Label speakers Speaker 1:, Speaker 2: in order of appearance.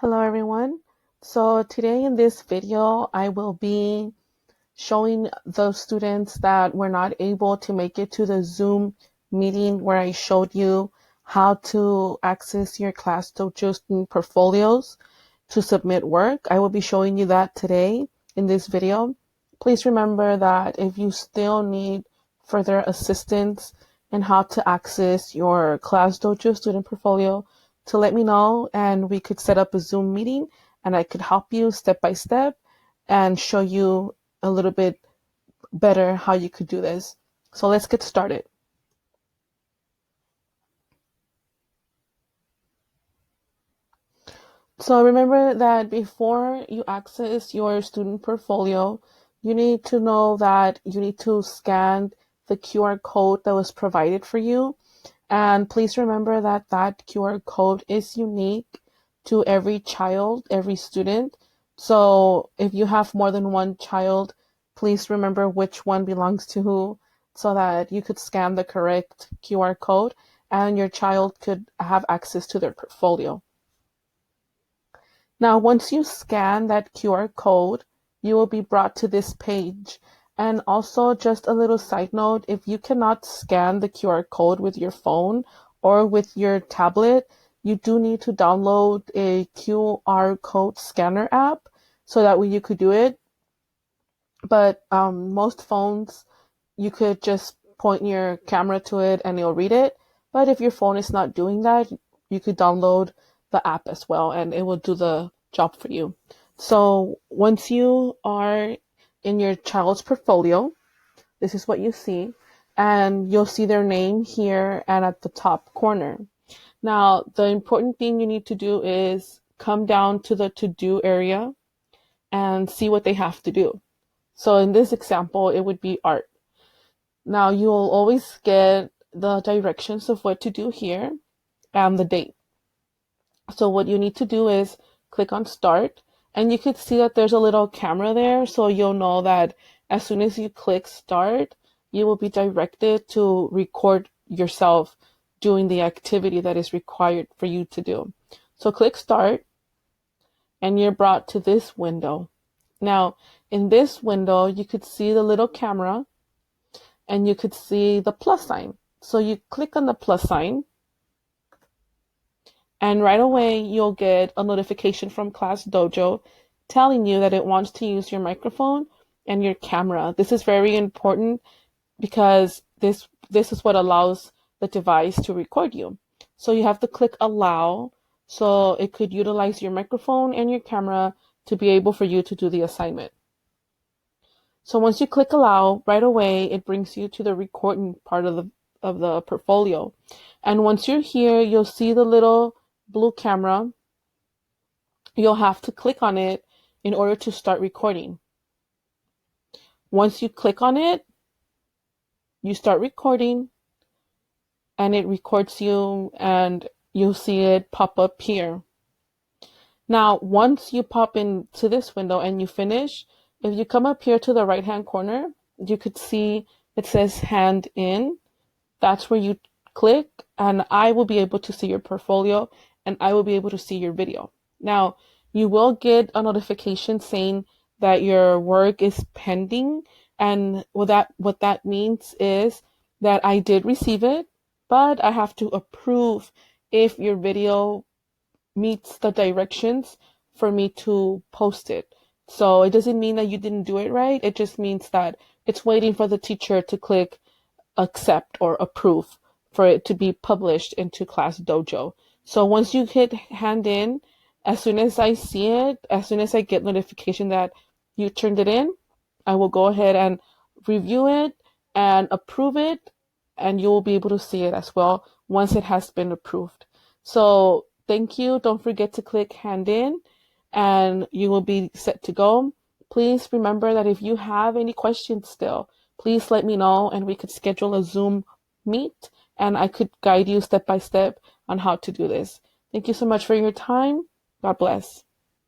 Speaker 1: Hello everyone. So today in this video, I will be showing the students that were not able to make it to the Zoom meeting where I showed you how to access your ClassDojo student portfolios to submit work. I will be showing you that today in this video. Please remember that if you still need further assistance in how to access your ClassDojo student portfolio, to let me know and we could set up a Zoom meeting and I could help you step by step and show you a little bit better how you could do this. So let's get started. So remember that before you access your student portfolio, you need to know that you need to scan the QR code that was provided for you. And please remember that that QR code is unique to every child, every student. So if you have more than one child, please remember which one belongs to who so that you could scan the correct QR code and your child could have access to their portfolio. Now, once you scan that QR code, you will be brought to this page. And also, just a little side note, if you cannot scan the QR code with your phone or with your tablet, you do need to download a QR code scanner app so that way you could do it. But most phones, you could just point your camera to it and it'll read it. But if your phone is not doing that, you could download the app as well and it will do the job for you. So once you are in your child's portfolio, this is what you see, and you'll see their name here and at the top corner. Now, the important thing you need to do is come down to the to-do area and see what they have to do. So in this example, it would be art. Now you'll always get the directions of what to do here and the date. So what you need to do is click on start and you could see that there's a little camera there. So you'll know that as soon as you click start, you will be directed to record yourself doing the activity that is required for you to do. So click start and you're brought to this window. Now in this window, you could see the little camera and you could see the plus sign. So you click on the plus sign and right away you'll get a notification from ClassDojo telling you that it wants to use your microphone and your camera. This is very important because this is what allows the device to record you. So you have to click allow so it could utilize your microphone and your camera to be able for you to do the assignment. So once you click allow, right away it brings you to the recording part of the portfolio. And once you're here, you'll see the little blue camera. You'll have to click on it in order to start recording. Once you click on it, you start recording and it records you and you'll see it pop up here. Now, once you pop into this window and you finish, if you come up here to the right-hand corner, you could see it says hand in. That's where you click and I will be able to see your portfolio and I will be able to see your video. Now, you will get a notification saying that your work is pending. And what that means is that I did receive it, but I have to approve if your video meets the directions for me to post it. So it doesn't mean that you didn't do it right. It just means that it's waiting for the teacher to click accept or approve for it to be published into ClassDojo. So once you hit hand in, as soon as I see it, as soon as I get notification that you turned it in, I will go ahead and review it and approve it, and you will be able to see it as well once it has been approved. So thank you. Don't forget to click hand in and you will be set to go. Please remember that if you have any questions still, please let me know and we could schedule a Zoom meet and I could guide you step by step on how to do this. Thank you so much for your time. God bless.